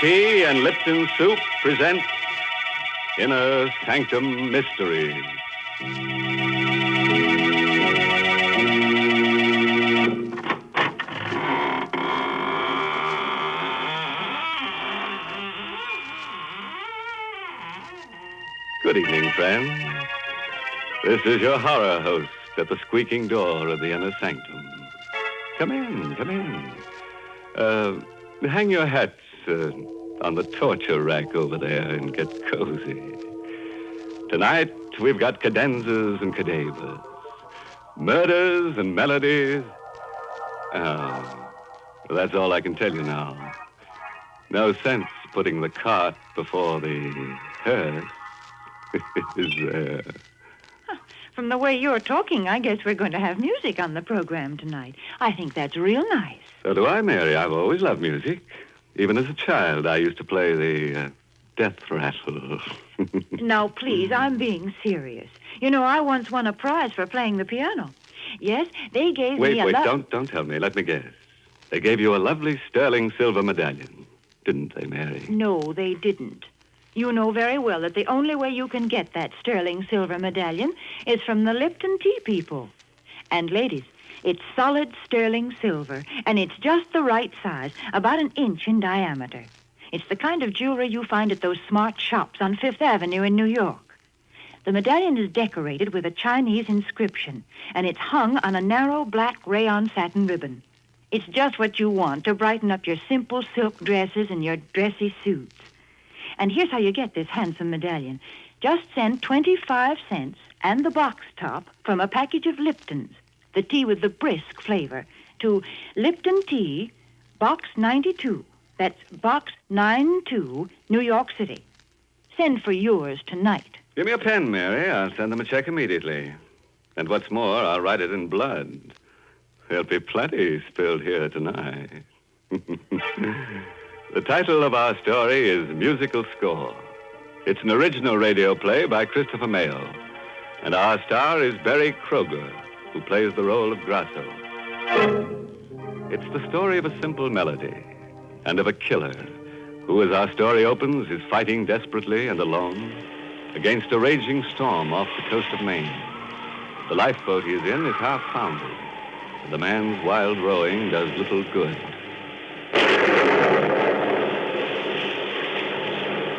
tea and Lipton soup present Inner Sanctum Mystery. Good evening, friends. This is your horror host at the squeaking door of the Inner Sanctum. Come in, come in. Hang your hats on the torture rack over there and get cozy. Tonight, we've got cadenzas and cadavers, murders and melodies. Oh, well, that's all I can tell you now. No sense putting the cart before the hearse. Is there? From the way you're talking, I guess we're going to have music on the program tonight. I think that's real nice. So do I, Mary. I've always loved music. Even as a child, I used to play the death rattle. Now, please, I'm being serious. You know, I once won a prize for playing the piano. Yes, they gave me a... Wait, don't tell me. Let me guess. They gave you a lovely sterling silver medallion, didn't they, Mary? No, they didn't. You know very well that the only way you can get that sterling silver medallion is from the Lipton tea people. And, ladies, it's solid sterling silver, and it's just the right size, about an inch in diameter. It's the kind of jewelry you find at those smart shops on Fifth Avenue in New York. The medallion is decorated with a Chinese inscription, and it's hung on a narrow black rayon satin ribbon. It's just what you want to brighten up your simple silk dresses and your dressy suits. And here's how you get this handsome medallion. Just send 25 cents and the box top from a package of Lipton's, the tea with the brisk flavor, to Lipton Tea, Box 92. That's Box 92, New York City. Send for yours tonight. Give me a pen, Mary. I'll send them a check immediately. And what's more, I'll write it in blood. There'll be plenty spilled here tonight. The title of our story is Musical Score. It's an original radio play by Christopher Mayle. And our star is Barry Kroger, who plays the role of Grasso. It's the story of a simple melody and of a killer who, as our story opens, is fighting desperately and alone against a raging storm off the coast of Maine. The lifeboat he is in is half foundered, and the man's wild rowing does little good.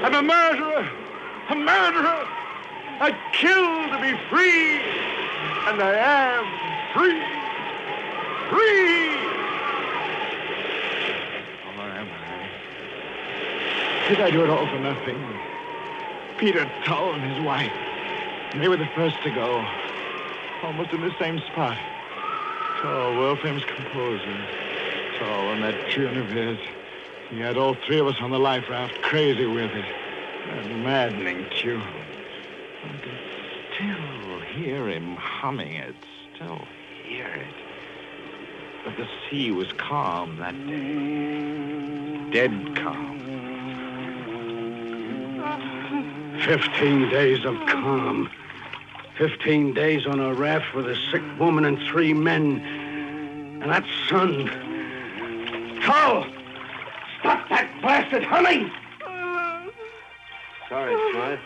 I'm a murderer! A murderer! I kill to be free! And I am free! Free! Oh, am I? Did I do it all for nothing? Peter Tull and his wife. They were the first to go. Almost in the same spot. Tull, world-famous composer. Tull and that tune of his. He had all three of us on the life raft, crazy with it. That maddening tune. I can still hear him humming it, still hear it. But the sea was calm that day. Dead calm. 15 days of calm. 15 days on a raft with a sick woman and 3 men. And that sun. Tull! Stop that blasted humming! Sorry, Smythe.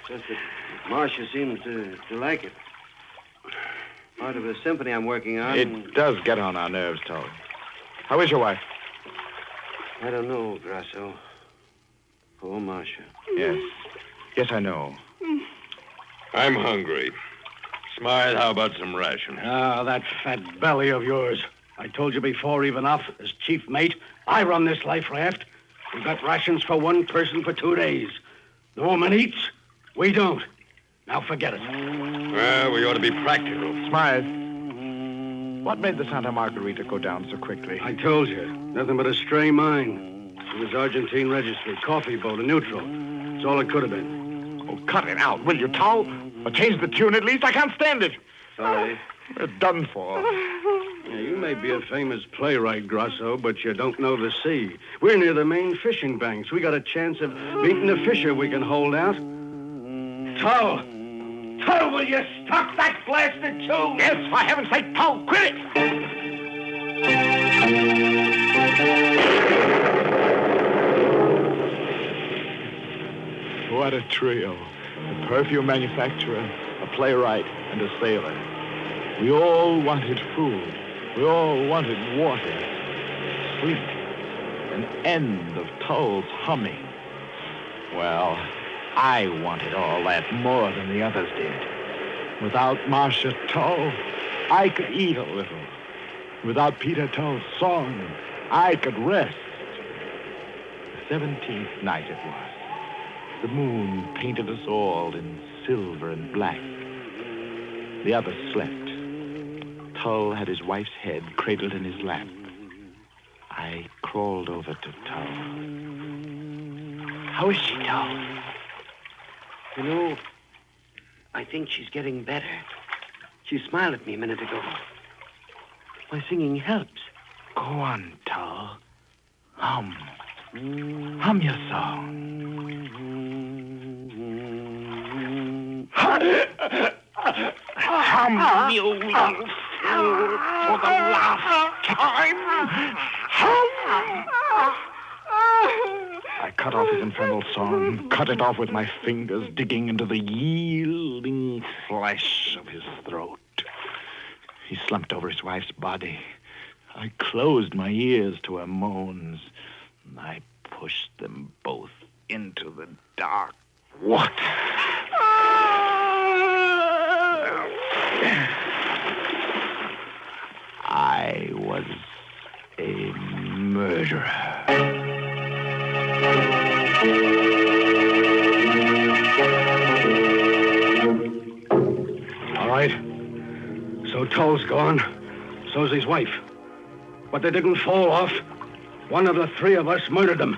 Just that Marcia seems to like it. Part of a symphony I'm working on. It does get on our nerves, Tull. How is your wife? I don't know, Grasso. Poor Marcia. Yes. Yes, I know. I'm hungry. Smythe, how about some rations? Ah, that fat belly of yours. I told you before, even off, as chief mate, I run this life raft. We've got rations for 1 person for 2 days. The woman eats, we don't. Now forget it. Well, we ought to be practical. Smythe, what made the Santa Margarita go down so quickly? I told you, nothing but a stray mine. It was Argentine registry, coffee boat, a neutral. It's all it could have been. Oh, cut it out, will you, Tull? Or change the tune at least. I can't stand it. Sorry. We're done for. Yeah, you may be a famous playwright, Grasso, but you don't know the sea. We're near the main fishing banks. We got a chance of beating a fisher we can hold out. Tull! Tull, will you stop that blasted tune? Yes, for heaven's sake, Tull, quit it! got a trio. A perfume manufacturer, a playwright, and a sailor. We all wanted food. We all wanted water. Sleep. An end of Tull's humming. Well, I wanted all that more than the others did. Without Marcia Tull, I could eat a little. Without Peter Tull's song, I could rest. The 17th night it was. The moon painted us all in silver and black. The others slept. Tull had his wife's head cradled in his lap. I crawled over to Tull. How is she, Tull? You know, I think she's getting better. She smiled at me a minute ago. My singing helps. Go on, Tull. Hum. Hum your song. Hum, you little fool, for the last time. Hum. I cut off his infernal song, cut it off with my fingers, digging into the yielding flesh of his throat. He slumped over his wife's body. I closed my ears to her moans. I pushed them both into the dark water. I was a murderer. All right. So Tull's gone. So's his wife. But they didn't fall off. One of the three of us murdered them.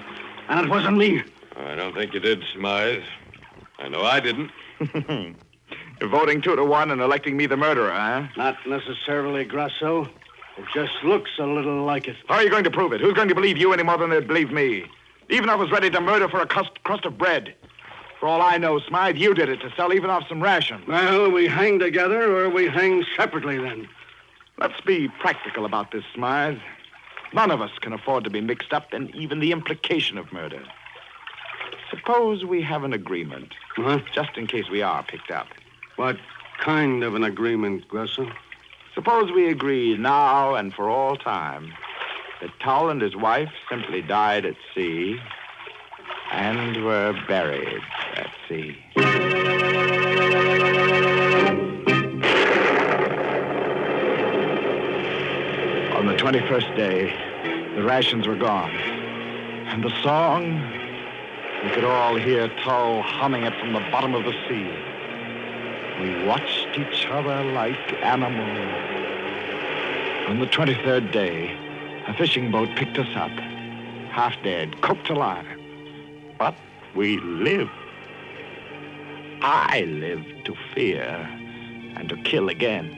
And it wasn't me. I don't think you did, Smythe. I know I didn't. You're voting 2-1 and electing me the murderer, huh? Not necessarily, Grasso. It just looks a little like it. How are you going to prove it? Who's going to believe you any more than they'd believe me? Even if I was ready to murder for a crust of bread. For all I know, Smythe, you did it to sell even off some ration. Well, we hang together or we hang separately then. Let's be practical about this, Smythe. None of us can afford to be mixed up in even the implication of murder. Suppose we have an agreement. Huh? Just in case we are picked up. What kind of an agreement, Grasso? Suppose we agree now and for all time that Tull and his wife simply died at sea and were buried at sea. On the 21st day, the rations were gone. And the song, we could all hear Tull humming it from the bottom of the sea. We watched each other like animals. On the 23rd day, a fishing boat picked us up, half dead, cooked alive. But we lived. I lived to fear and to kill again.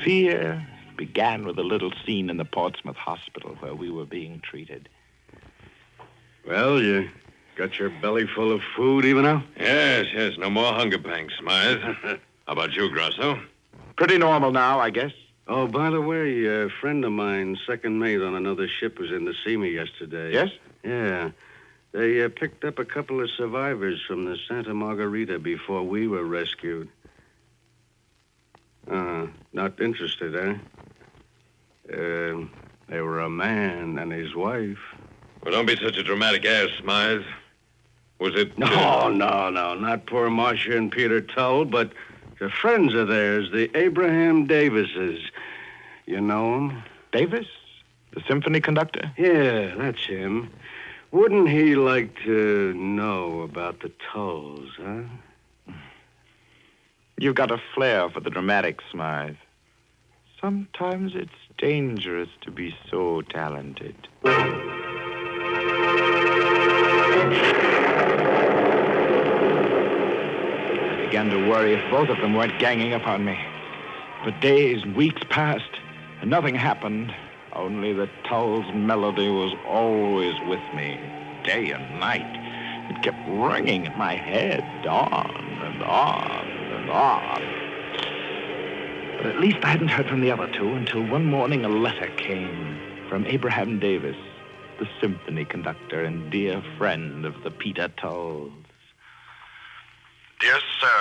Fear began with a little scene in the Portsmouth hospital where we were being treated. Well, you got your belly full of food even now? Yes. No more hunger pangs, Smythe. How about you, Grasso? Pretty normal now, I guess. Oh, by the way, a friend of mine, second mate on another ship, was in to see me yesterday. Yes? Yeah. They picked up a couple of survivors from the Santa Margarita before we were rescued. Not interested, eh? They were a man and his wife. Well, don't be such a dramatic ass, Smythe. Was it... No, not poor Marcia and Peter Tull, but the friends of theirs, the Abraham Davises. You know him? Davis? The symphony conductor? Yeah, that's him. Wouldn't he like to know about the Tulls, huh? You've got a flair for the dramatic, Smythe. Sometimes it's dangerous to be so talented. I began to worry if both of them weren't ganging up on me. But days and weeks passed, and nothing happened. Only the Tull's melody was always with me, day and night. It kept ringing in my head, on and on and on. But at least I hadn't heard from the other two until one morning a letter came from Abraham Davis, the symphony conductor and dear friend of the Peter Tulls. Dear sir,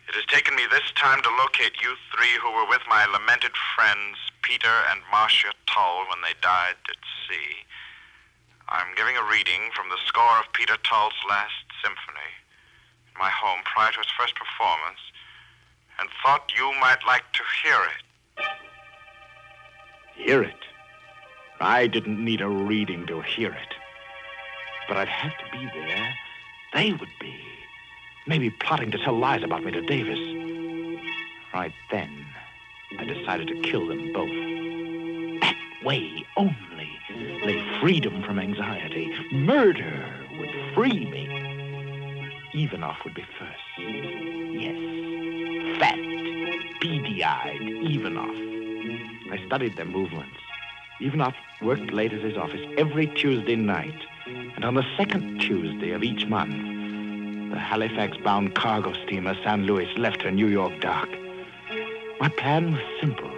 it has taken me this time to locate you three who were with my lamented friends, Peter and Marcia Tull, when they died at sea. I'm giving a reading from the score of Peter Tull's last symphony in my home prior to its first performance, and thought you might like to hear it. Hear it? I didn't need a reading to hear it. But I'd have to be there. They would be. Maybe plotting to tell lies about me to Davis. Right then, I decided to kill them both. That way only lay freedom from anxiety. Murder would free me. Ivanov would be first. Yes. Fat, beady-eyed Ivanov. I studied their movements. Ivanov worked late at his office every Tuesday night. And on the second Tuesday of each month, the Halifax-bound cargo steamer San Luis left her New York dock. My plan was simple.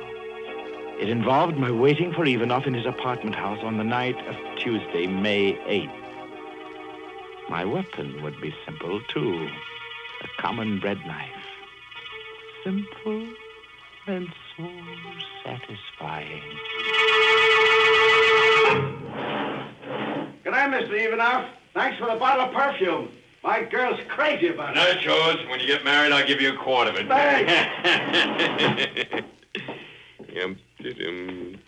It involved my waiting for Ivanov in his apartment house on the night of Tuesday, May 8th. My weapon would be simple, too. A common bread knife. Simple and so satisfying. Good night, Mr. Ivanov. Thanks for the bottle of perfume. My girl's crazy about it. Now, it's yours. When you get married, I'll give you a quart of it. Thanks.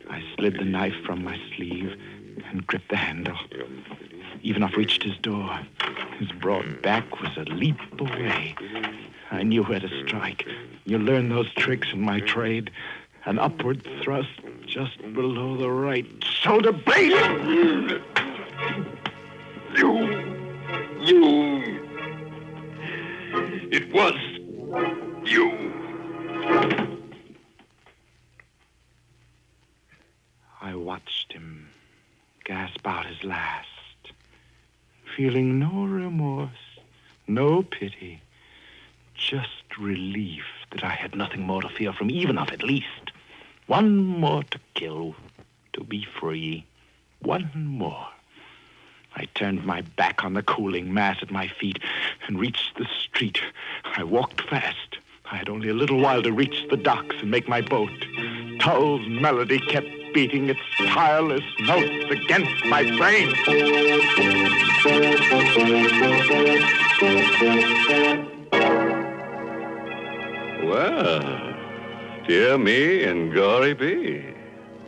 I slid the knife from my sleeve and gripped the handle. Ivanov reached his door. His broad back was a leap away. I knew where to strike. You learn those tricks in my trade. An upward thrust just below the right shoulder blade. You. It was you. I watched him gasp out his last, feeling no remorse, no pity, just relief that I had nothing more to fear from Ivanov, at least. One more to kill, to be free. One more. I turned my back on the cooling mass at my feet and reached the street. I walked fast. I had only a little while to reach the docks and make my boat. Tull's melody kept beating its tireless notes against my brain. Well, dear me and gory be.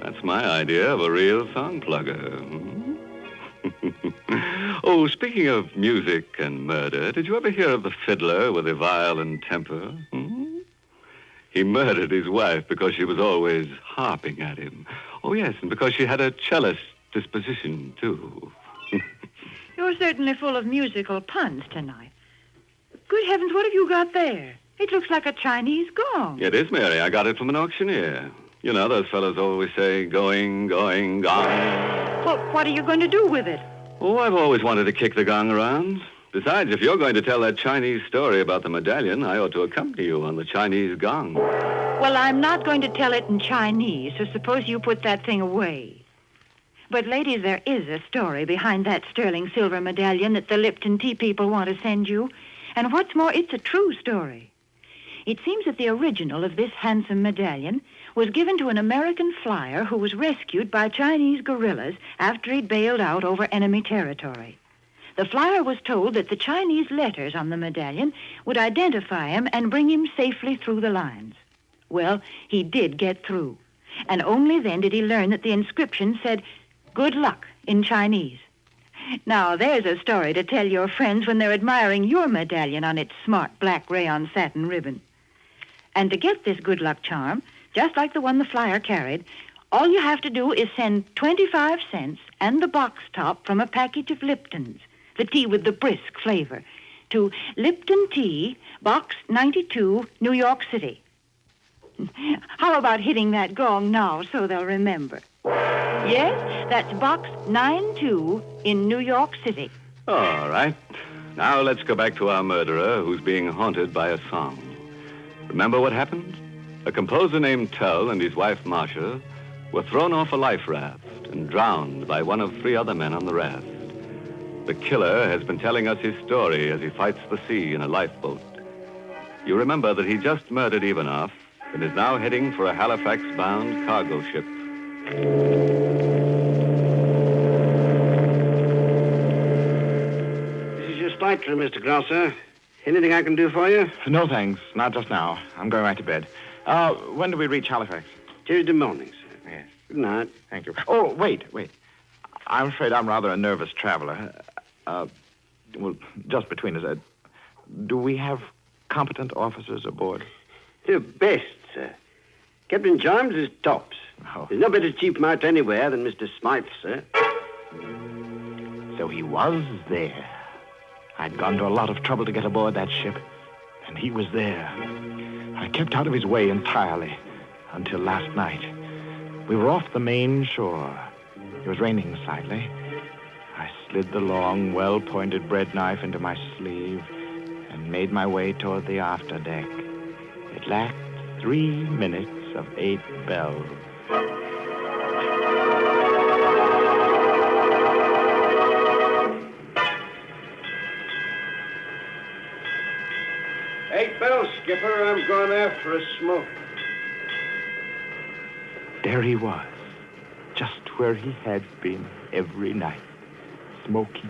That's my idea of a real song plugger. Oh, speaking of music and murder, did you ever hear of the fiddler with a violent temper? He murdered his wife because she was always harping at him. Oh, yes, and because she had a cellist disposition, too. You're certainly full of musical puns tonight. Good heavens, what have you got there? It looks like a Chinese gong. It is, Mary. I got it from an auctioneer. You know, those fellows always say, going, going, gong. Well, what are you going to do with it? Oh, I've always wanted to kick the gong around. Besides, if you're going to tell that Chinese story about the medallion, I ought to accompany you on the Chinese gong. Well, I'm not going to tell it in Chinese, so suppose you put that thing away. But, ladies, there is a story behind that sterling silver medallion that the Lipton tea people want to send you. And what's more, it's a true story. It seems that the original of this handsome medallion was given to an American flyer who was rescued by Chinese guerrillas after he'd bailed out over enemy territory. The flyer was told that the Chinese letters on the medallion would identify him and bring him safely through the lines. Well, he did get through. And only then did he learn that the inscription said, "Good luck," in Chinese. Now, there's a story to tell your friends when they're admiring your medallion on its smart black rayon satin ribbon. And to get this good luck charm, just like the one the flyer carried, all you have to do is send 25 cents and the box top from a package of Lipton's, the tea with the brisk flavor, to Lipton Tea, Box 92, New York City. How about hitting that gong now so they'll remember? Yes, that's Box 92 in New York City. All right. Now let's go back to our murderer who's being haunted by a song. Remember what happened? A composer named Tull and his wife Marcia were thrown off a life raft and drowned by one of 3 other men on the raft. The killer has been telling us his story as he fights the sea in a lifeboat. You remember that he just murdered Ivanoff and is now heading for a Halifax-bound cargo ship. This is your stateroom, Mr. Grosso. Anything I can do for you? No, thanks. Not just now. I'm going right to bed. When do we reach Halifax? Tuesday morning, sir. Yes. Good night. Thank you. Oh, wait. I'm afraid I'm rather a nervous traveler. Well, just between us, do we have competent officers aboard? Your best, sir. Captain Jarms is tops. Oh. There's no better chief mate anywhere than Mr. Smythe, sir. So he was there. I'd gone to a lot of trouble to get aboard that ship, and he was there. I kept out of his way entirely until last night. We were off the main shore. It was raining slightly. I slid the long, well-pointed bread knife into my sleeve and made my way toward the afterdeck. It lacked 3 minutes of 8 bells. Eight bells, Skipper. I'm going after a smoke. There he was, just where he had been every night, smoking,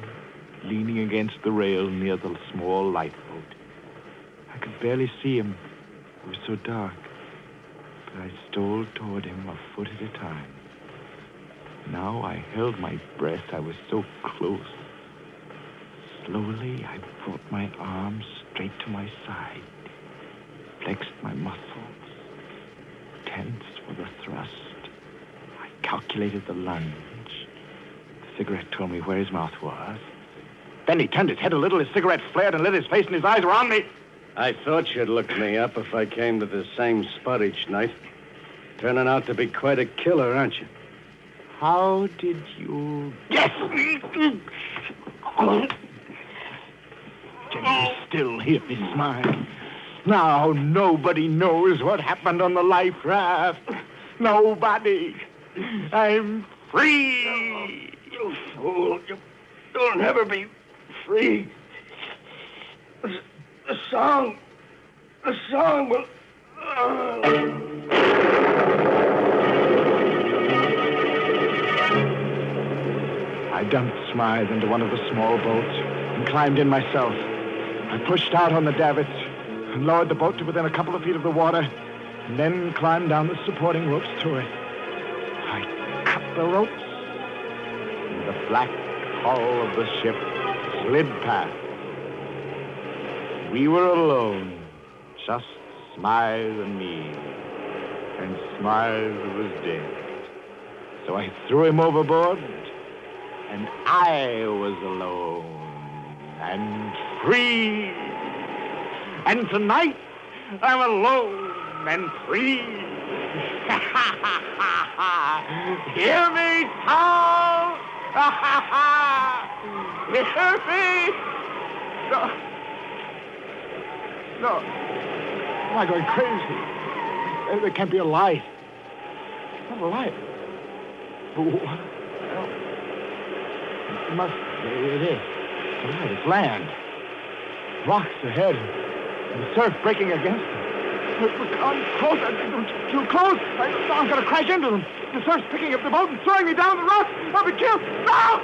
leaning against the rail near the small lifeboat. I could barely see him. It was so dark. But I stole toward him a foot at a time. Now I held my breath. I was so close. Slowly, I brought my arms straight to my side, flexed my muscles, tensed for the thrust. I calculated the lunge. The cigarette told me where his mouth was. Then he turned his head a little, his cigarette flared and lit his face, and his eyes were on me. I thought you'd look me up if I came to the same spot each night. Turning out to be quite a killer, aren't you? How did you guess? Can you still hear me smile? Now nobody knows what happened on the life raft. Nobody. I'm free. You fool. You'll never be free. The song will... I dumped Smythe into one of the small boats and climbed in myself. I pushed out on the davits and lowered the boat to within a couple of feet of the water, and then climbed down the supporting ropes to it. I cut the ropes, and the black hull of the ship slid past. We were alone, just Smythe and me, and Smythe was dead. So I threw him overboard, and I was alone and free. And tonight, I'm alone and free. Hear me, Tom! Hear me! No. Am I going crazy? There can't be a light. Not a light. Well, it must. It is. It's a light. It's land. Rocks ahead. And the surf breaking against them. I'm close. Too close. I'm going to crash into them. The surf's picking up the boat and throwing me down the rocks. I'll be killed. No!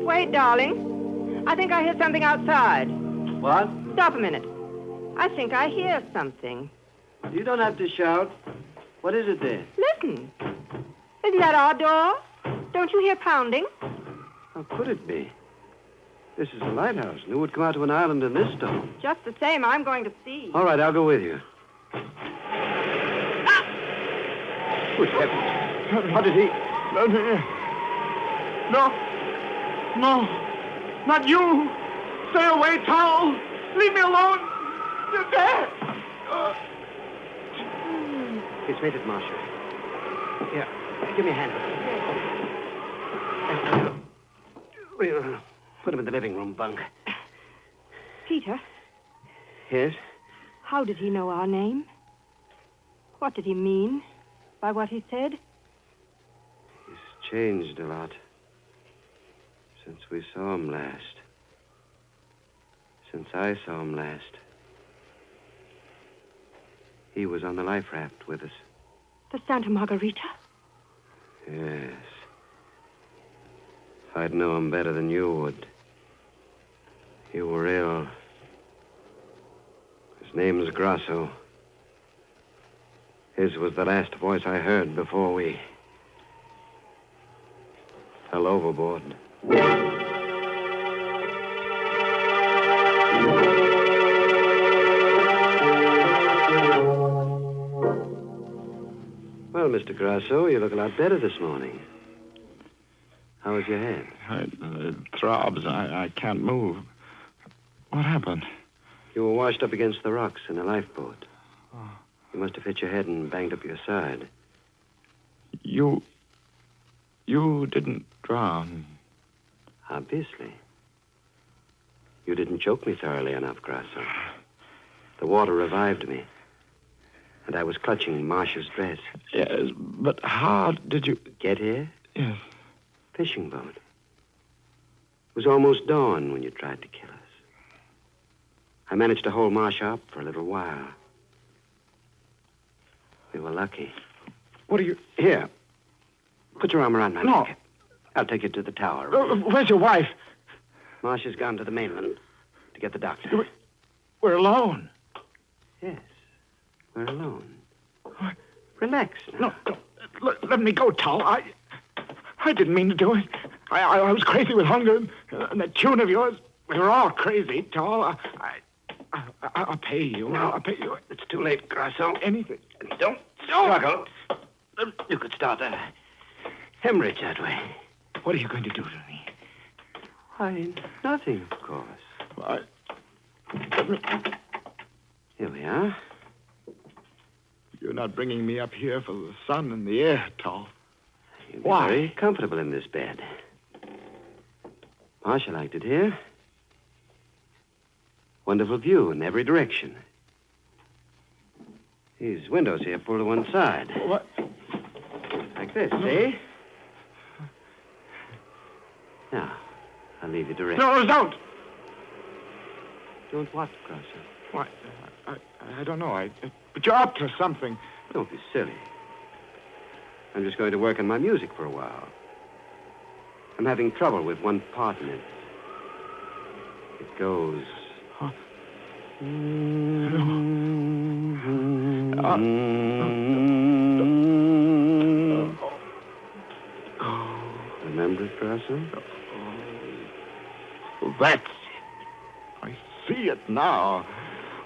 Wait, darling. I think I hear something outside. What? Stop a minute. I think I hear something. You don't have to shout. What is it there? Listen. Isn't that our door? Don't you hear pounding? How could it be? This is a lighthouse. And who would come out to an island in this storm? Just the same, I'm going to see. All right, I'll go with you. Good heavens. What did he... No. Not you. Stay away, Towel. Leave me alone. You're dead. It's made it, Marshal. Here, give me a hand. Put him in the living room bunk. Peter, Yes? how did he know our name? What did he mean by what he said? He's changed a lot since we saw him last. Since I saw him last. He was on the life raft with us. The Santa Margarita? Yes. If I'd know him better than you would. You were ill. His name's Grasso. His was the last voice I heard before we fell overboard. Well, Mr. Grasso, you look a lot better this morning. How is your head? It throbs. I can't move. What happened? You were washed up against the rocks in a lifeboat. Oh. You must have hit your head and banged up your side. You didn't drown. Obviously. You didn't choke me thoroughly enough, Grasso. The water revived me. And I was clutching Marcia's dress. Yes, but how did you... Get here? Yes. Fishing boat. It was almost dawn when you tried to kill us. I managed to hold Marcia up for a little while. We were lucky. What are you... Here. Put your arm around my neck. I'll take you to the tower. Where's your wife? Marcia's gone to the mainland to get the doctor. We're alone. Yes. We're alone. Relax now. No, let me go, Tal. I didn't mean to do it. I was crazy with hunger. And that tune of yours, we were all crazy, Tal. I'll pay you. No, I'll pay you. It's too late, Grasso. Anything. Don't struggle. You could start a hemorrhage that way. What are you going to do to me? Why, nothing, of course. Here we are. You're not bringing me up here for the sun and the air, Tal. You'll be Why? very comfortable in this bed. Marcia liked it here. Wonderful view in every direction. These windows here pull to one side. What? Like this, see? Now, I'll leave you to rest. No, don't. Don't what, Grasso? Why, I don't know. But you're up to something. Don't be silly. I'm just going to work on my music for a while. I'm having trouble with one part in it. It goes... Huh? Remember it, Grasso? That's it. I see it now.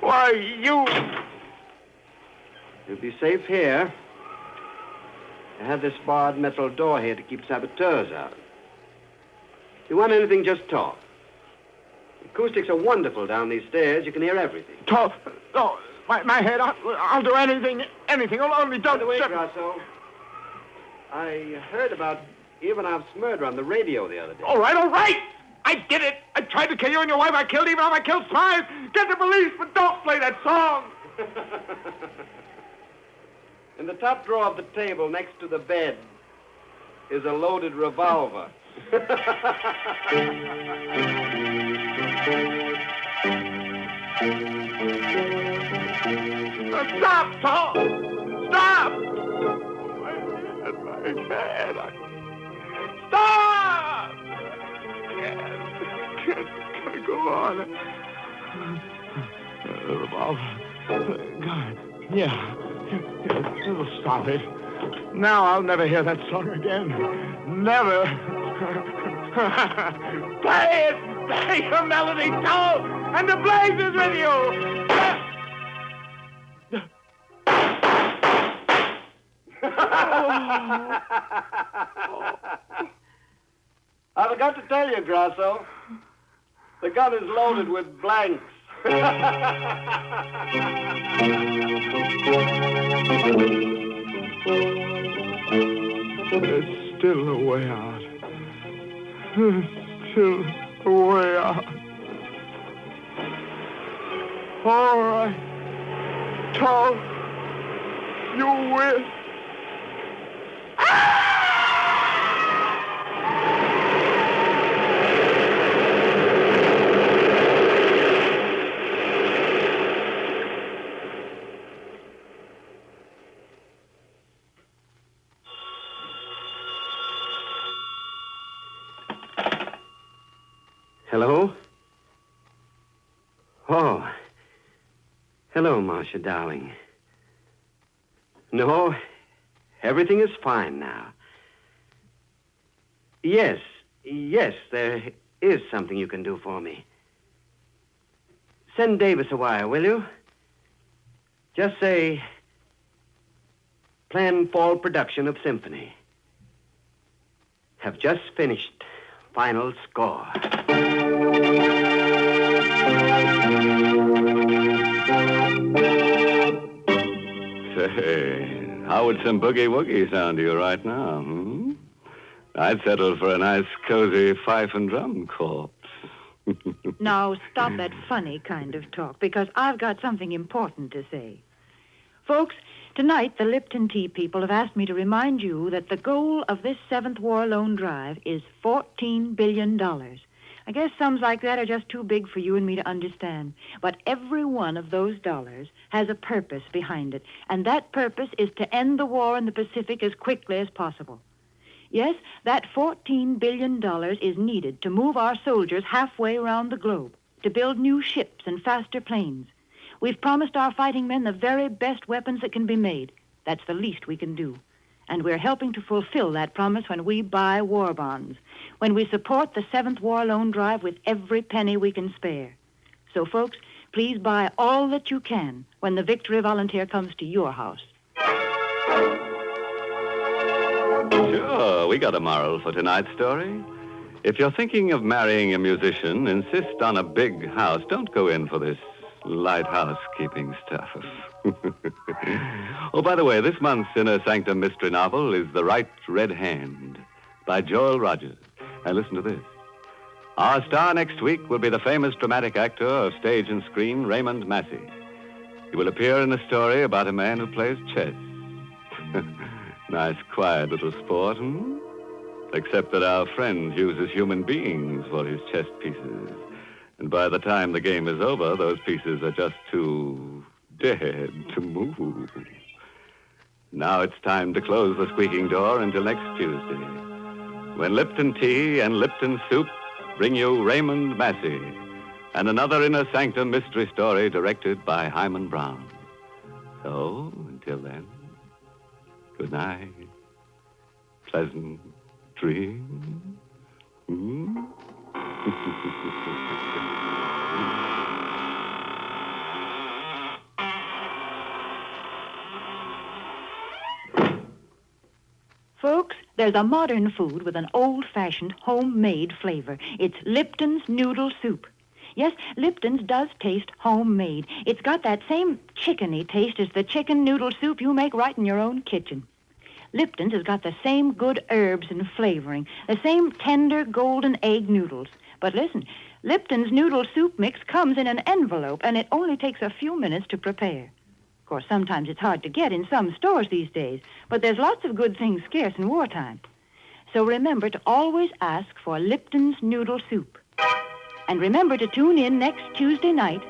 Why, you... You'll be safe here. I have this barred metal door here to keep saboteurs out. If you want anything, just talk. The acoustics are wonderful down these stairs. You can hear everything. Talk. No, my head. I'll do anything. Anything. Only don't... By the way, Grasso, I heard about Ivanov's murder on the radio the other day. All right. I did it. I tried to kill you and your wife. I killed Ivanov. I killed Smythe. Get the police, but don't play that song. In the top drawer of the table next to the bed is a loaded revolver. Stop, Paul! Stop! My head. Stop! Can't go on. The revolver. God. Yeah. It'll stop it. Now I'll never hear that song again. Never. Play it! Play your melody, Joe! And the blaze is with you! I forgot to tell you, Grasso. The gun is loaded with blanks. There's still a way out. There's till way out. All right. Tall, you win. Hello? Oh. Hello, Marcia, darling. No, everything is fine now. Yes, there is something you can do for me. Send Davis a wire, will you? Just say, planned fall production of symphony. Have just finished. Final score. Say, how would some boogie-woogie sound to you right now, hmm? I'd settle for a nice, cozy fife and drum corpse. Now, stop that funny kind of talk, because I've got something important to say. Folks, tonight the Lipton Tea people have asked me to remind you that the goal of this 7th War Loan Drive is $14 billion. I guess sums like that are just too big for you and me to understand. But every one of those dollars has a purpose behind it, and that purpose is to end the war in the Pacific as quickly as possible. Yes, that $14 billion is needed to move our soldiers halfway around the globe, to build new ships and faster planes. We've promised our fighting men the very best weapons that can be made. That's the least we can do. And we're helping to fulfill that promise when we buy war bonds, when we support the 7th War Loan Drive with every penny we can spare. So, folks, please buy all that you can when the Victory Volunteer comes to your house. Sure, we got a moral for tonight's story. If you're thinking of marrying a musician, insist on a big house. Don't go in for this light housekeeping stuff. Oh, by the way, this month's Inner Sanctum Mystery novel is The Right Red Hand by Joel Rogers. And listen to this. Our star next week will be the famous dramatic actor of stage and screen, Raymond Massey. He will appear in a story about a man who plays chess. Nice, quiet little sport, hmm? Except that our friend uses human beings for his chess pieces. And by the time the game is over, those pieces are just too dead to move. Now it's time to close the squeaking door until next Tuesday, when Lipton Tea and Lipton Soup bring you Raymond Massey and another Inner Sanctum mystery story directed by Himan Brown. So, until then, good night. Pleasant dreams. Hmm? Folks, there's a modern food with an old-fashioned homemade flavor. It's Lipton's Noodle Soup. Yes, Lipton's does taste homemade. It's got that same chickeny taste as the chicken noodle soup you make right in your own kitchen. Lipton's has got the same good herbs and flavoring, the same tender golden egg noodles. But listen, Lipton's noodle soup mix comes in an envelope, and it only takes a few minutes to prepare. Of course, sometimes it's hard to get in some stores these days, but there's lots of good things scarce in wartime. So remember to always ask for Lipton's Noodle Soup. And remember to tune in next Tuesday night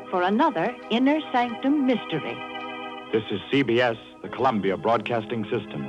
for another Inner Sanctum Mystery. This is CBS, the Columbia Broadcasting System.